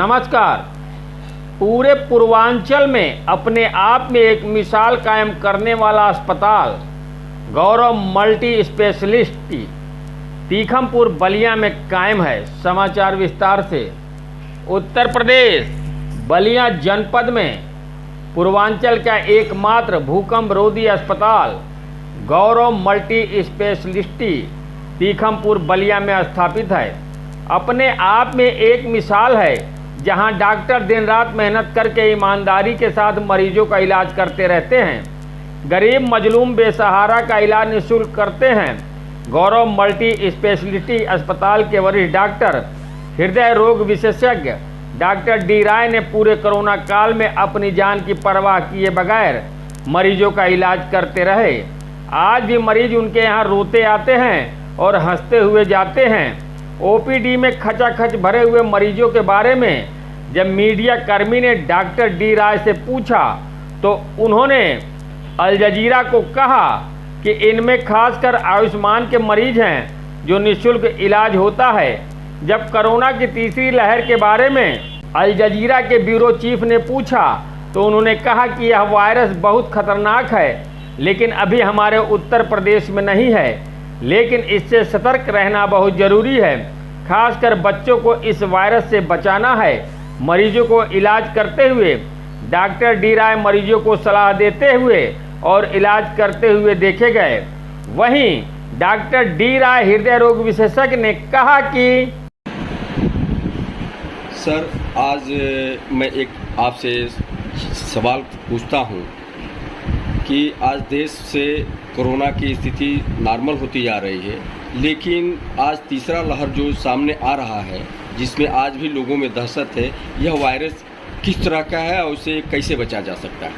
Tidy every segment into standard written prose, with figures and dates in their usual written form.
नमस्कार। पूरे पूर्वांचल में अपने आप में एक मिसाल कायम करने वाला अस्पताल गौरव मल्टी स्पेशलिटी तीखमपुर बलिया में कायम है। समाचार विस्तार से। उत्तर प्रदेश बलिया जनपद में पूर्वांचल का एकमात्र भूकंप रोधी अस्पताल गौरव मल्टी स्पेशलिटी तीखमपुर बलिया में स्थापित है। अपने आप में एक मिसाल है, जहां डॉक्टर दिन रात मेहनत करके ईमानदारी के साथ मरीजों का इलाज करते रहते हैं। गरीब मजलूम बेसहारा का इलाज निःशुल्क करते हैं। गौरव मल्टी स्पेशलिटी अस्पताल के वरिष्ठ डॉक्टर हृदय रोग विशेषज्ञ डॉक्टर डी राय ने पूरे कोरोना काल में अपनी जान की परवाह किए बगैर मरीजों का इलाज करते रहे। आज भी मरीज उनके यहाँ रोते आते हैं और हंसते हुए जाते हैं। ओपीडी में खचाखच भरे हुए मरीजों के बारे में जब मीडिया कर्मी ने डॉक्टर डी राय से पूछा तो उन्होंने अल जजीरा को कहा कि इनमें खासकर आयुष्मान के मरीज हैं जो निःशुल्क इलाज होता है। जब कोरोना की तीसरी लहर के बारे में अल जजीरा के ब्यूरो चीफ ने पूछा तो उन्होंने कहा कि यह वायरस बहुत खतरनाक है, लेकिन अभी हमारे उत्तर प्रदेश में नहीं है, लेकिन इससे सतर्क रहना बहुत ज़रूरी है। खासकर बच्चों को इस वायरस से बचाना है। मरीजों को इलाज करते हुए डॉक्टर डी राय मरीजों को सलाह देते हुए और इलाज करते हुए देखे गए। वहीं डॉक्टर डी राय हृदय रोग विशेषज्ञ ने कहा कि सर, आज मैं एक आपसे सवाल पूछता हूं कि आज देश से कोरोना की स्थिति नॉर्मल होती जा रही है, लेकिन आज तीसरा लहर जो सामने आ रहा है, जिसमें आज भी लोगों में दहशत है, यह वायरस किस तरह का है और उसे कैसे बचा जा सकता है?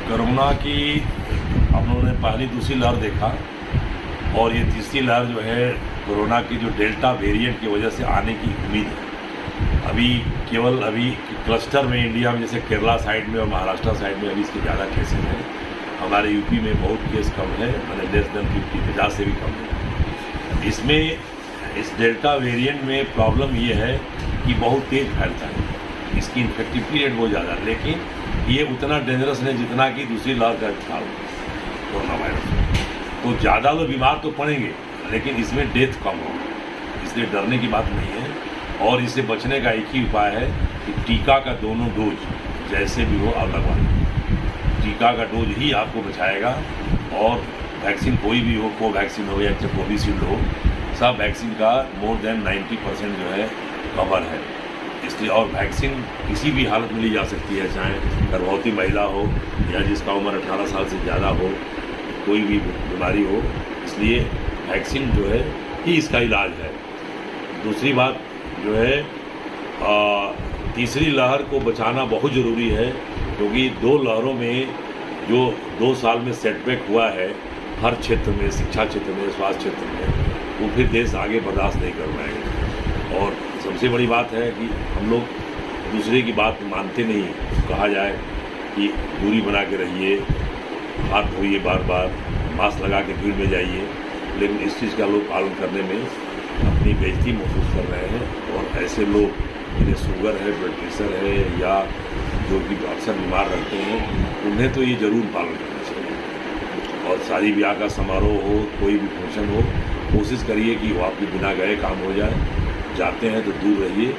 कोरोना की हम लोगों ने पहली दूसरी लहर देखा और ये तीसरी लहर जो है कोरोना की जो डेल्टा वेरिएंट की वजह से आने की उम्मीद है। अभी क्लस्टर में इंडिया में जैसे केरला साइड में और महाराष्ट्र साइड में अभी इसके ज़्यादा केसेस हैं। हमारे यूपी में बहुत केस कम है, मैंने लेस देन 50 से भी कम है। इसमें इस डेल्टा वेरिएंट में प्रॉब्लम ये है कि बहुत तेज़ फैलता है, इसकी इन्फेक्टिविटी रेट बहुत ज़्यादा है, लेकिन ये उतना डेंजरस नहीं जितना कि दूसरी लहर का था कोरोना वायरस। तो ज़्यादा लोग बीमार तो पड़ेंगे, लेकिन इसमें डेथ कम होगा, इसलिए डरने की बात नहीं है। और इससे बचने का एक ही उपाय है कि टीका का दोनों डोज जैसे भी हो आप लगवा लें। टीका का डोज ही आपको बचाएगा। और वैक्सीन कोई भी हो, कोवैक्सीन हो या कोविशील्ड हो, सब वैक्सीन का मोर देन 90% जो है कवर है। इसलिए और वैक्सीन किसी भी हालत में ली जा सकती है, चाहे गर्भवती महिला हो या जिसका उम्र 18 साल से ज़्यादा हो, कोई भी बीमारी हो। इसलिए वैक्सीन जो है ही इसका इलाज है। दूसरी बात जो है तीसरी लहर को बचाना बहुत ज़रूरी है, क्योंकि दो लहरों में जो 2 साल में सेटबैक हुआ है हर क्षेत्र में, शिक्षा क्षेत्र में, स्वास्थ्य क्षेत्र में, वो फिर देश आगे बर्दाश्त नहीं कर पाएगा। और सबसे बड़ी बात है कि हम लोग दूसरे की बात मानते नहीं। कहा जाए कि दूरी बना के रहिए, हाथ धोइए बार बार, मास्क लगा के भीड़ में जाइए, लेकिन इस चीज़ का लोग पालन करने में अपनी बेइज्जती महसूस कर रहे हैं। और ऐसे लोग जिन्हें शुगर है, ब्लड प्रेशर है या जो कि अक्सर बीमार रहते हैं, उन्हें तो ये ज़रूर पालन करना चाहिए। और शादी ब्याह का समारोह हो, कोई भी फंक्शन हो, कोशिश करिए कि वो आपके बिना गए काम हो जाए। जाते हैं तो दूर रहिए।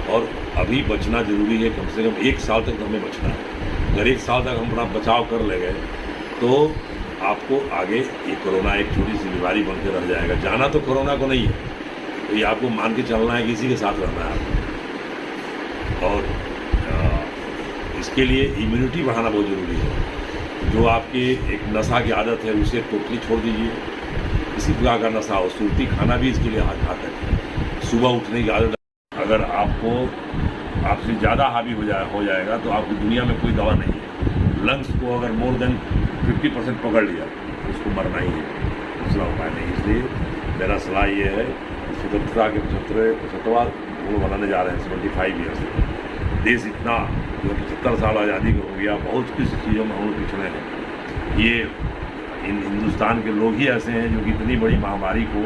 और अभी बचना ज़रूरी है, कम से कम 1 साल तक हमें बचना है। अगर 1 साल तक हम अपना बचाव कर ले गए तो आपको आगे ये कोरोना एक छोटी सी बीमारी बन के रह जाएगा। जाना तो कोरोना को नहीं है, तो ये आपको मान के चलना है कि इसी के साथ रहना है आपको। और इसके लिए इम्यूनिटी बढ़ाना बहुत ज़रूरी है। जो आपके एक नशा की आदत है उसे टोटली छोड़ दीजिए। इसी प्रकार का नशा हो, सुर्ती खाना भी इसके लिए घातक है। सुबह उठने की आदत अगर आपसे ज़्यादा हावी हो जाएगा तो आपकी दुनिया में कोई दवा नहीं है। लंग्स को अगर मोर देन 50% पकड़ लिया तो उसको मरना ही है, दूसरा उपाय नहीं। इसलिए मेरा सलाह ये है, स्वतंत्रता के 75वां वो मनाने जा रहे हैं 75 ईयर्स। देश इतना 75 साल आज़ादी का हो गया, बहुत कुछ चीज़ों में हम लोग पिछड़े हैं। ये हिंदुस्तान के लोग ही ऐसे हैं जो कि इतनी बड़ी महामारी को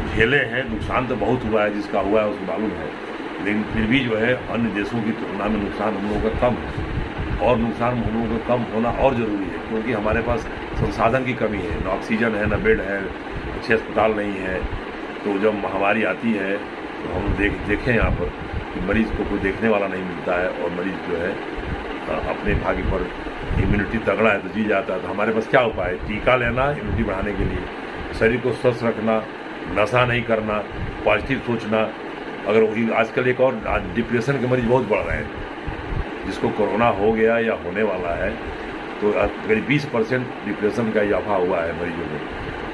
झेले हैं। नुकसान तो बहुत हुआ है, जिसका हुआ है उसको मालूम है, लेकिन फिर भी जो है अन्य देशों की तुलना में नुकसान हम लोगों का कम है, और नुकसान हम लोगों का कम होना और ज़रूरी है, क्योंकि हमारे पास संसाधन की कमी है, न ऑक्सीजन है, न बेड है, अच्छे अस्पताल नहीं है। तो जब महामारी आती है तो हम देखें यहाँ पर कि मरीज़ को कोई देखने वाला नहीं मिलता है, और मरीज़ जो है अपने भाग्य पर इम्यूनिटी तगड़ा है तो जी जाता है। तो हमारे पास क्या उपाय है? टीका लेना इम्यूनिटी बढ़ाने के लिए, शरीर को स्वस्थ रखना, नशा नहीं करना, पॉजिटिव सोचना। अगर आजकल एक और डिप्रेशन के मरीज बहुत बढ़ रहे हैं, जिसको कोरोना हो गया या होने वाला है, तो करीब 20% डिप्रेशन का इजाफा हुआ है मरीजों में।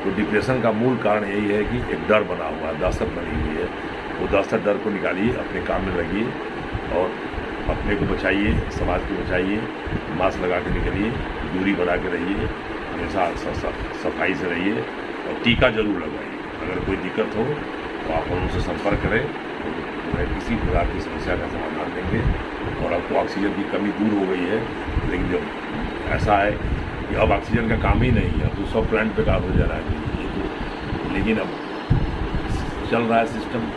तो डिप्रेशन का मूल कारण यही है कि एक डर बना हुआ है, दहशत बनी हुई है। वो दहशत डर को निकालिए, अपने काम में लगिए और अपने को बचाइए, समाज को बचाइए, मास्क लगा के निकलिए, दूरी बना के रहिए, हमेशा सफाई से रहिए और टीका जरूर लगवाइए। अगर कोई दिक्कत हो तो आप उनसे संपर्क करें, तो किसी प्रकार की समस्या का समाधान देंगे। और अब तो ऑक्सीजन की कमी दूर हो गई है, लेकिन जब ऐसा है कि अब ऑक्सीजन का काम ही नहीं है, अब तो सब प्लांट पे काम हो जा रहा है। लेकिन अब चल रहा है सिस्टम,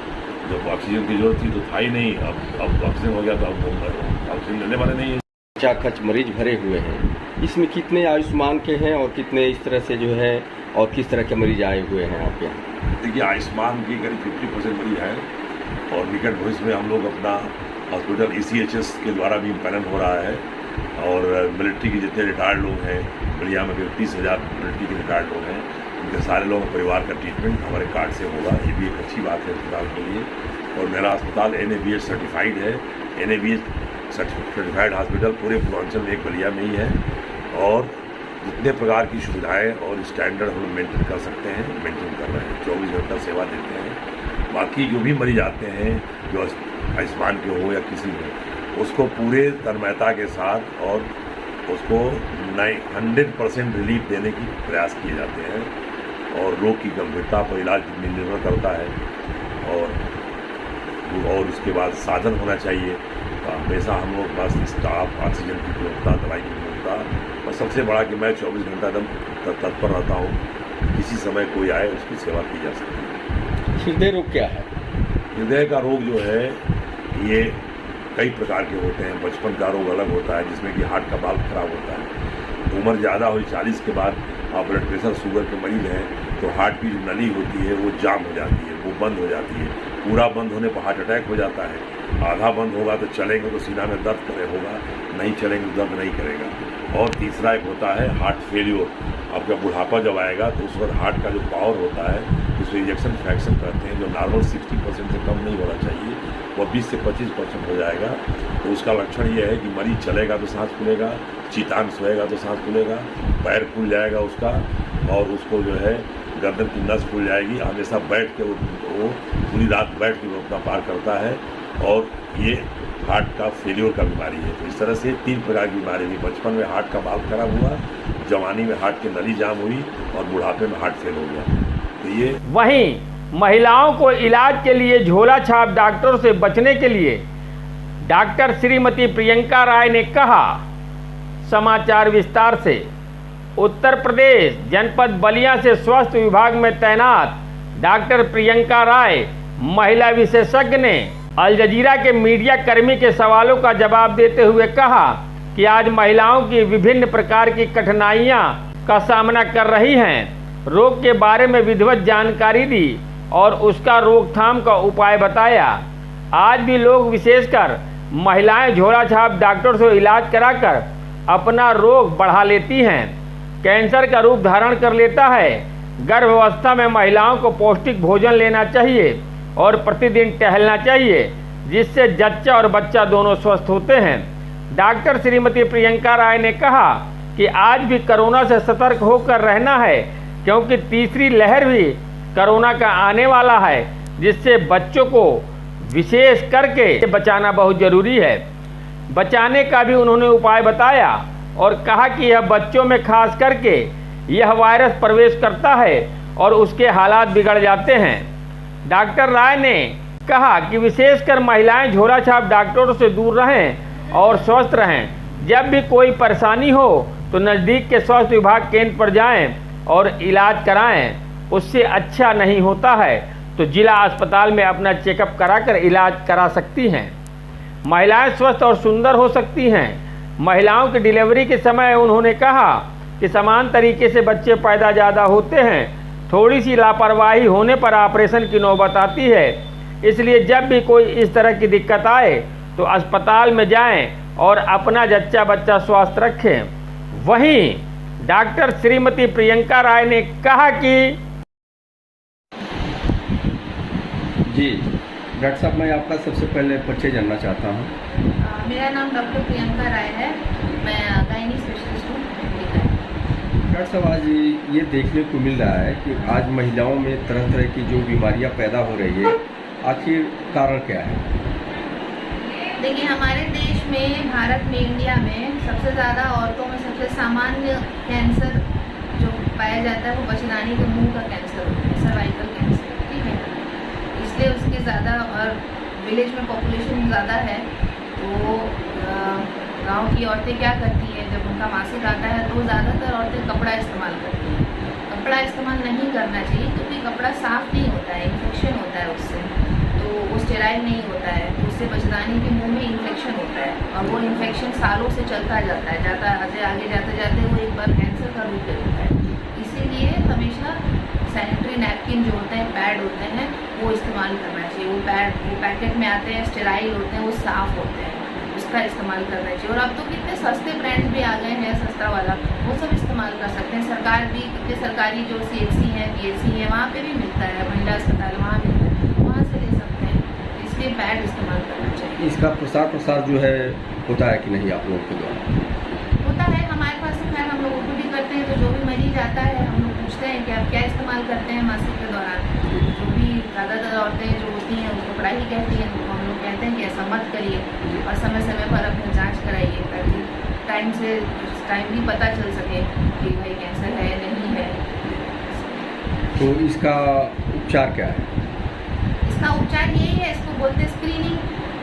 जब ऑक्सीजन की जरूरत थी तो था ही नहीं, अब ऑक्सीजन हो गया तो अब ऑक्सीजन लेने वाले नहीं है। खच मरीज भरे हुए हैं, इसमें कितने आयुष्मान के हैं और कितने इस तरह से जो है और किस तरह के मरीज आए हुए हैं आपके यहाँ? देखिए, आयुष्मान की करीब 50% मरीज हैं, और निकट भविष्य में हम लोग अपना हॉस्पिटल ECHS के द्वारा भी पैनल हो रहा है। और मिलिट्री के जितने रिटायर्ड लोग हैं, बलिया में 30,000 मिलिट्री के रिटायर्ड लोग हैं, उनके सारे लोगों परिवार का ट्रीटमेंट हमारे कार्ड से होगा। ये भी एक अच्छी बात है अस्पताल के लिए। और मेरा अस्पताल NABH सर्टिफाइड है। NABH सर्टिफाइड हॉस्पिटल पूरे पूर्वांचल में एक बलिया में ही है, और जितने प्रकार की सुविधाएं और स्टैंडर्ड हम मेंटेन कर सकते हैं मेंटेन कर रहे हैं। 24 घंटा सेवा देते हैं। बाकी जो भी मरीज आते हैं, जो आयुष्मान के हो या किसी में, उसको पूरे तन्मयता के साथ और उसको 100% रिलीफ देने की प्रयास किए जाते हैं। और रोग की गंभीरता पर इलाज निर्भर करता है, और उसके बाद साधन होना चाहिए। तो हमेशा हम लोग पास स्टाफ, ऑक्सीजन की उपलब्धता, दवाई की उपलब्धता, और सबसे बड़ा कि मैं 24 घंटा एकदम तत्पर रहता हूँ, किसी समय कोई आए उसकी सेवा की जा सकती है। हृदय रोग क्या है? हृदय का रोग जो है ये कई प्रकार के होते हैं। बचपन का रोग अलग होता है, जिसमें कि हार्ट का बाल्व खराब होता है। उम्र ज़्यादा हुई 40 के बाद आप ब्लड प्रेशर, शुगर के मरीज हैं, तो हार्ट की जो नली होती है वो जाम हो जाती है, वो बंद हो जाती है। पूरा बंद होने पर हार्ट अटैक हो जाता है। आधा बंद होगा तो चलेंगे तो सीना में दर्द करे होगा, नहीं चलेंगे तो दर्द नहीं करेगा। और तीसरा एक होता है हार्ट फेल्योर। आपका बुढ़ापा जब आएगा तो उस वक्त हार्ट का जो पावर होता है, जिसको इंजेक्शन फ्रैक्शन कहते हैं, जो नॉर्मल 60% से कम नहीं होना चाहिए, वो 20 से 25% हो जाएगा। तो उसका लक्षण ये है कि मरीज चलेगा तो सांस फूलेगा, चितान सोएगा तो सांस फूलेगा, पैर फूल जाएगा उसका, और उसको जो है गर्दन की नस फूल जाएगी। हमेशा बैठ के वो पूरी रात बैठ के वो अपना पार करता है, और ये हार्ट का फेल्योर का बीमारी है। तो इस तरह से 3 प्रकार की बीमारी हुई। बचपन में हार्ट का बाल्व खराब हुआ, जवानी में हार्ट की नली जाम हुई, और बुढ़ापे में हार्ट फेल हो गया। तो ये वहीं महिलाओं को इलाज के लिए झोला छाप डॉक्टरों से बचने के लिए डॉक्टर श्रीमती प्रियंका राय ने कहा। समाचार विस्तार से। उत्तर प्रदेश जनपद बलिया से स्वास्थ्य विभाग में तैनात डॉक्टर प्रियंका राय महिला विशेषज्ञ ने अल जजीरा के मीडिया कर्मी के सवालों का जवाब देते हुए कहा कि आज महिलाओं की विभिन्न प्रकार की कठिनाइयां का सामना कर रही हैं। रोग के बारे में विधिवत जानकारी दी और उसका रोकथाम का उपाय बताया। आज भी लोग, विशेषकर महिलाएं, झोला छाप डॉक्टर से इलाज कराकर अपना रोग बढ़ा लेती हैं। कैंसर का रूप धारण कर लेता है। गर्भावस्था में महिलाओं को पौष्टिक भोजन लेना चाहिए और प्रतिदिन टहलना चाहिए, जिससे जच्चा और बच्चा दोनों स्वस्थ होते हैं। डॉक्टर श्रीमती प्रियंका राय ने कहा कि आज भी कोरोना से सतर्क होकर रहना है, क्योंकि तीसरी लहर भी कोरोना का आने वाला है, जिससे बच्चों को विशेष करके बचाना बहुत जरूरी है। बचाने का भी उन्होंने उपाय बताया और कहा कि यह बच्चों में खास करके यह वायरस प्रवेश करता है और उसके हालात बिगड़ जाते हैं। डॉक्टर राय ने कहा कि विशेषकर महिलाएं झोला छाप डॉक्टरों से दूर रहें और स्वस्थ रहें। जब भी कोई परेशानी हो तो नज़दीक के स्वास्थ्य विभाग केंद्र पर जाएं और इलाज कराएं। उससे अच्छा नहीं होता है तो जिला अस्पताल में अपना चेकअप कराकर इलाज करा सकती हैं। महिलाएं स्वस्थ और सुंदर हो सकती हैं। महिलाओं की डिलीवरी के समय उन्होंने कहा कि समान तरीके से बच्चे पैदा ज़्यादा होते हैं, थोड़ी सी लापरवाही होने पर ऑपरेशन की नौबत आती है। इसलिए जब भी कोई इस तरह की दिक्कत आए तो अस्पताल में जाएं और अपना जच्चा बच्चा स्वस्थ रखें। वहीं डॉक्टर श्रीमती प्रियंका राय ने कहा कि जी डॉक्टर साहब, मैं आपका सबसे पहले परिचय जानना चाहता हूँ। मेरा नाम डॉक्टर प्रियंका राय है। मैं गायनी स्पेशलिस्ट हूँ। डॉक्टर साहब, आज ये देखने को मिल रहा है कि आज महिलाओं में तरह तरह की जो बीमारियां पैदा हो रही है, आखिर कारण क्या है? देखिए, हमारे देश में, भारत में, इंडिया में सबसे ज़्यादा औरतों में सबसे सामान्य कैंसर जो पाया जाता है वो बचदानी के मुंह का कैंसर होता है, सर्वाइकल कैंसर। ठीक है, इसलिए उसके ज़्यादा, और विलेज में पॉपुलेशन ज़्यादा है, तो गांव की औरतें क्या करती हैं, जब उनका मासिक आता है तो ज़्यादातर औरतें कपड़ा इस्तेमाल करती हैं। कपड़ा इस्तेमाल नहीं करना चाहिए क्योंकि कपड़ा साफ़ नहीं होता है, इन्फेक्शन होता है उससे, तो वो स्टेराइल नहीं होता है, तो उससे बचदानी के मुंह में इन्फेक्शन होता है और वो इन्फेक्शन सालों से चलता जाता है, आगे जाते जाते वो एक बार कैंसर का रूप ले लेता है। इसीलिए हमेशा सैनिटरी नैपकिन जो होते हैं, पैड होते हैं, वो इस्तेमाल करना चाहिए। वो पैकेट में आते हैं, स्टेराइल होते हैं, वो साफ़ होते हैं, उसका इस्तेमाल करना चाहिए। और अब तो कितने सस्ते ब्रांड्स भी आ गए हैं, सस्ता वाला, वो सब इस्तेमाल कर सकते हैं। सरकार भी कितने सरकारी जो CHC हैं, PHC हैं, वहाँ पे भी मिलता है, महिला अस्पताल वहाँ मिलता है, वहाँ से ले सकते हैं। इसलिए पैड इस्तेमाल करना चाहिए। इसका प्रसार जो है होता है कि नहीं आप लोगों के द्वारा? होता है, हमारे पास तो खैर हम लोग वो भी करते हैं। तो जो भी मरीज आता है, हम लोग पूछते हैं कि आप क्या इस्तेमाल करते हैं मासिक के दौरान। जो भी ज़्यादातर औरतें जो होती हैं वो कपड़ा ही कहती हैं, तो हम लोग कहते हैं कि ऐसा मत करिए और समय समय पर अपनी जांच कराइए, ताकि टाइम भी पता चल सके कि भाई कैंसर है नहीं है। तो इसका उपचार क्या है? इसका उपचार यही है, इसको बोलते हैं स्क्रीनिंग।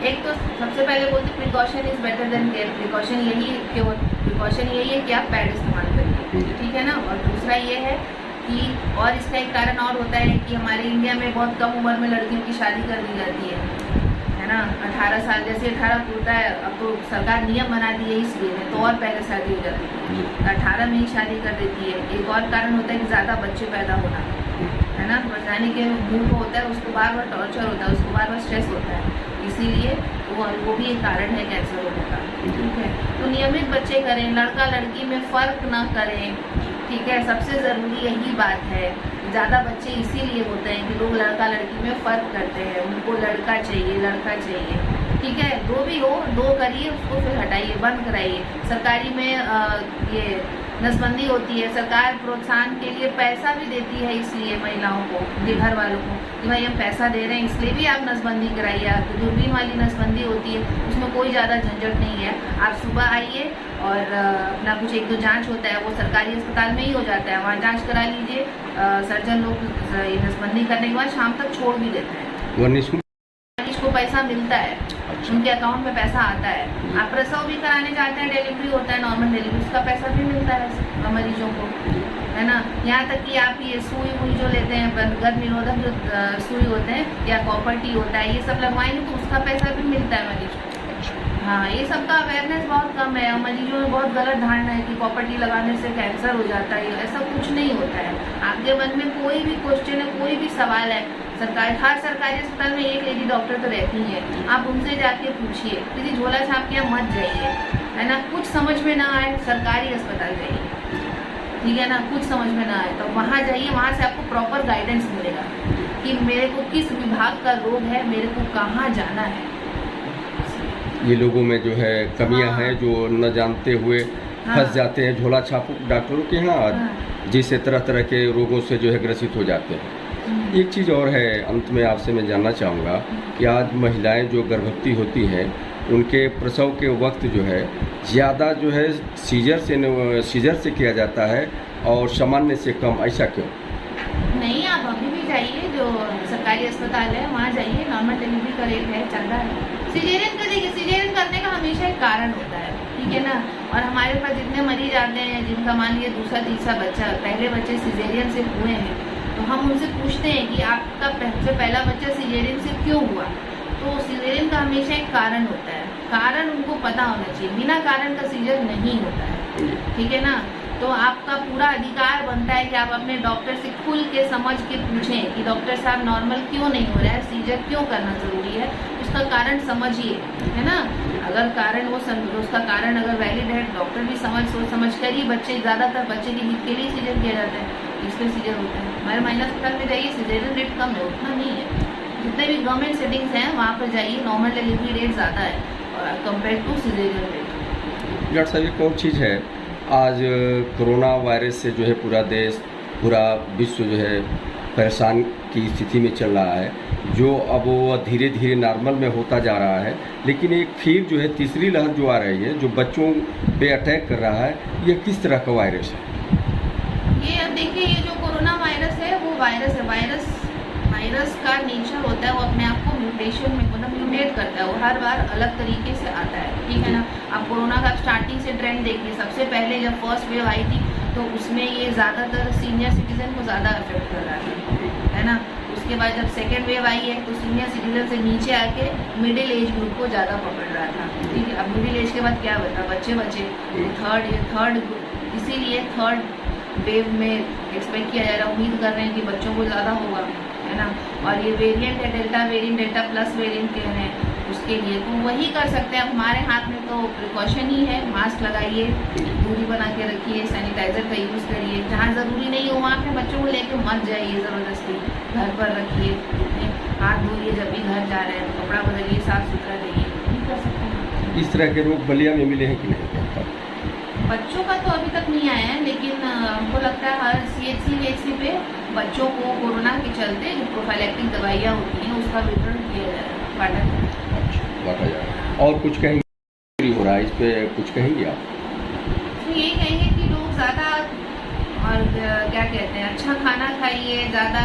एक तो सबसे पहले बोलते precaution is better than care. Precaution यही है कि आप पैड इस्तेमाल करिए, ठीक है ना। और दूसरा ये है कि, और इसका एक कारण और होता है कि हमारे इंडिया में बहुत कम उम्र में लड़कियों की शादी कर दी जाती है ना। 18 साल, जैसे 18 पूरा है, अब तो सरकार नियम बना दी है इसलिए, तो और पहले शादी हो जाती है, 18 में ही शादी कर देती है। एक और कारण होता है कि ज़्यादा बच्चे पैदा होना, है ना। बचदानी के मुंह को होता है, उसको बार बार टॉर्चर होता है, उसको बार बार स्ट्रेस होता है, इसीलिए वो भी एक कारण है कैंसर होने का। ठीक है, तो नियमित बच्चे करें, लड़का लड़की में फ़र्क ना करें, ठीक है, सबसे ज़रूरी यही बात है। ज़्यादा बच्चे इसीलिए होते हैं कि लोग लड़का लड़की में फ़र्क करते हैं, उनको लड़का चाहिए, लड़का चाहिए, ठीक है। दो भी हो, दो करिए, उसको फिर हटाइए, बंद कराइए। सरकारी में ये नसबंदी होती है, सरकार प्रोत्साहन के लिए पैसा भी देती है, इसलिए महिलाओं को, घर वालों को, कि भाई हम पैसा दे रहे हैं इसलिए भी आप नसबंदी कराइए। तो दूरबीन वाली नसबंदी होती है, उसमें कोई ज़्यादा झंझट नहीं है। आप सुबह आइए और अपना कुछ एक दो जांच होता है, वो सरकारी अस्पताल में ही हो जाता है, वहाँ जांच करा लीजिए। सर्जन लोग नसबंदी करने के बाद शाम तक छोड़ भी देते हैं, को पैसा मिलता है, उनके अकाउंट में पैसा आता है। आप प्रसव भी कराने जाते हैं, डिलीवरी होता है, नॉर्मल डिलीवरी, उसका पैसा भी मिलता है मरीजों को, है ना। यहाँ तक कि आप ये सुई जो लेते हैं, गर्भ निरोधक जो सुई होते हैं या कॉपर टी होता है, ये सब लगवाएंगे तो उसका पैसा भी मिलता है मरीज को। हाँ, ये सब का अवेयरनेस बहुत कम है। मरीजों में बहुत गलत धारणा है कि कॉपर टी लगाने से कैंसर हो जाता है, ऐसा कुछ नहीं होता है। आपके मन में कोई भी क्वेश्चन है, कोई भी सवाल है, हर सरकारी अस्पताल में एक लेडी डॉक्टर तो रहती है, आप उनसे जाके पूछिए, किसी झोला छाप के मत जाइए, है ना। कुछ समझ में ना आए, सरकारी अस्पताल जाइए, ठीक है ना। कुछ समझ में ना आए तो वहाँ जाइए, वहाँ से आपको प्रॉपर गाइडेंस मिलेगा कि मेरे को किस विभाग का रोग है, मेरे को कहाँ जाना है। ये लोगों में जो है कमियां हैं, जो न जानते हुए फंस जाते हैं झोला छाप डॉक्टरों के यहाँ, जिससे तरह तरह के रोगों से जो है ग्रसित हो जाते हैं। एक चीज़ और है, अंत में आपसे मैं जानना चाहूँगा कि आज महिलाएं जो गर्भवती होती हैं, उनके प्रसव के वक्त जो है ज़्यादा जो है सीजर से किया जाता है और सामान्य से कम, ऐसा क्यों? नहीं, आप अभी भी जाइए, जो सरकारी अस्पताल है वहाँ जाइए, नॉर्मल डिलीवरी का रेट है, चल रहा है। सिजेरियन करिए, सिजेरियन करने का हमेशा एक कारण होता है, ठीक है ना। और हमारे पास जितने मरीज आते हैं जिनका मान लीजिए दूसरा तीसरा बच्चा, पहले बच्चे सिजेरियन से हुए हैं, तो तो हम उनसे पूछते हैं कि आपका सबसे पहला बच्चा सिजेरियन से क्यों हुआ, तो सिजेरियन का हमेशा एक कारण होता है, कारण उनको पता होना चाहिए, बिना कारण का सीजर नहीं होता है, ठीक है ना। तो आपका पूरा अधिकार बनता है कि आप अपने डॉक्टर से खुल के समझ के पूछें कि डॉक्टर साहब नॉर्मल क्यों नहीं हो रहा है, सीजर क्यों करना ज़रूरी है, उसका कारण समझिए, है ना। अगर कारण उसका कारण अगर वैलिड है, डॉक्टर भी सोच समझ कर ही ज़्यादातर बच्चे के हित के लिए सीजर किया जाता है, इसलिए सीजर होता है। हमारे महिला अस्पताल में जाइए, सीजरियन रेट कम है, उतना नहीं है। जितने भी गवर्नमेंट सेटिंग्स हैं वहाँ पर जाइए, नॉर्मल डिलीवरी रेट ज़्यादा है compare to caesarean rate. Doctor साहब, एक और चीज़ है, आज कोरोना वायरस से जो है पूरा देश, पूरा विश्व जो है परेशान की स्थिति में चल रहा है, जो अब वो धीरे धीरे नॉर्मल में होता जा रहा है, लेकिन एक फिर जो है तीसरी लहर जो आ रही है, जो बच्चों पे अटैक कर रहा है, ये किस तरह का वायरस है? ये अब देखिए, ये जो कोरोना वायरस है वो वायरस है, वायरस का नेचर होता है, वो अपने आप को म्यूटेशन में मतलब म्यूटेट करता है, वो हर बार अलग तरीके से आता है, ठीक है ना। आप कोरोना का स्टार्टिंग से ट्रेंड देखिए, सबसे पहले जब फर्स्ट वेव आई थी तो उसमें ये ज़्यादातर सीनियर सिटीजन को ज़्यादा अफेक्ट कर रहा है ना। उसके बाद जब सेकेंड वेव आई है तो सीनियर सिटीजन से नीचे आके मिडिल एज ग्रुप को ज़्यादा पकड़ रहा था, ठीक है। अब मिडिल एज के बाद क्या बता, बच्चे थर्ड इसीलिए थर्ड वेव में एक्सपेक्ट किया जा रहा है, उम्मीद कर रहे हैं कि बच्चों को ज़्यादा होगा, है ना। और ये वेरिएंट है delta variant, delta plus variant के हैं, उसके लिए तो वही कर सकते हैं। अब हमारे हाथ में तो प्रिकॉशन ही है, मास्क लगाइए, दूरी बना के रखिए, सैनिटाइजर का यूज़ करिए, जहाँ ज़रूरी नहीं हो वहाँ पे बच्चों को लेके मत जाइए ज़बरदस्ती, घर पर रखिए, हाथ धोइए जब भी घर जा रहे हैं, तो कपड़ा बदलिए, साफ़ सुथरा रहिए, नहीं कर सकते हैं। इस तरह के रोग बलिया में मिले हैं कि नहीं? बच्चों का तो अभी तक नहीं आया है, लेकिन हमको लगता है हर CHC पे बच्चों को कोरोना के चलते जो प्रोफाइलैक्टिक दवाइयाँ होती हैं उसका वितरण किया जा रहा है, बांटा जा रहा है। और कुछ कहेंगे हो रहा है, इस पे कुछ कहेंगे आप? तो यही कहेंगे कि लोग ज़्यादा और क्या कहते हैं, अच्छा खाना खाइए, ज़्यादा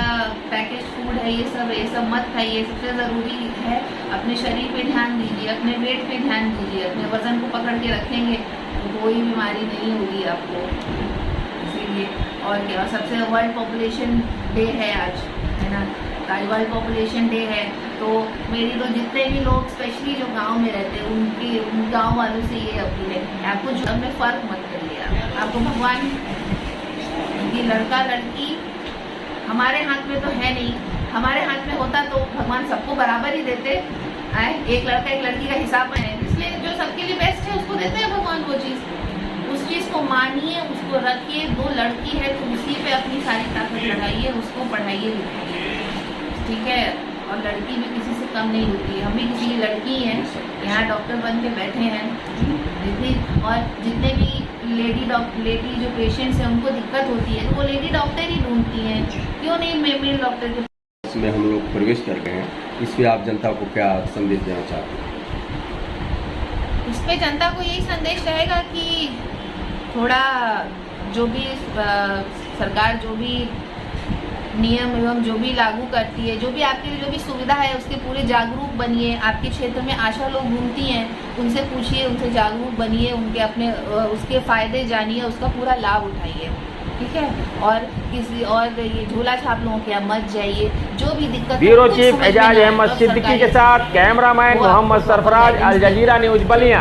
पैकेज फूड है ये सब मत खाइए। सबसे ज़रूरी है अपने शरीर पे ध्यान दीजिए, अपने वेट पे ध्यान दीजिए, अपने वज़न को पकड़ के रखेंगे तो कोई बीमारी नहीं होगी आपको, इसीलिए। और क्या, सबसे वर्ल्ड पॉपुलेशन डे है आज, है ना, आज वर्ल्ड पॉपुलेशन डे है, तो मेरी तो जितने भी लोग स्पेशली जो गांव में रहते हैं उन गांव वालों से ये अपील है, आपको जो में फ़र्क मत करिए, आपको भगवान की लड़का लड़की हमारे हाथ में तो है नहीं, हमारे हाथ में होता तो भगवान सबको बराबर ही देते, एक लड़का एक लड़की का हिसाब में है, इसलिए जो सबके लिए बेस्ट है उसको देते हैं भगवान वो चीज़, उस चीज़ को मानिए, उसको रखिए। 2 लड़की है तो उसी पे अपनी सारी ताकत लगाइए, उसको पढ़ाइए लिखाइए, ठीक है। और लड़की भी किसी से कम नहीं होती है, हम भी किसी की लड़की हैं, यहाँ डॉक्टर बन के बैठे हैं, और जितने भी लेडी जो पेशेंट्स हैं उनको दिक्कत होती है तो वो लेडी डॉक्टर ही ढूंढती हैं, क्यों नहीं मेल डॉक्टर के। इसमें हम लोग प्रवेश कर गए हैं, इस पर आप जनता को क्या संदेश देना चाहते हैं? इस पे जनता को यही संदेश रहेगा कि थोड़ा जो भी सरकार जो भी नियम एवं जो भी लागू करती है, जो भी आपके लिए जो भी सुविधा है उसके पूरे जागरूक बनिए। आपके क्षेत्र में आशा लोग घूमती हैं, उनसे पूछिए, उनसे जागरूक बनिए, उनके अपने उसके फ़ायदे जानिए, उसका पूरा लाभ उठाइए, ठीक है। और किसी और ये झोला छाप लोगों के यहाँ मत जाइए, जो भी दिक्कत। ब्यूरो चीफ एजाज अहमद सिद्दीकी के साथ कैमरामैन मोहम्मद सरफराज, अल जजीरा न्यूज़ बलिया।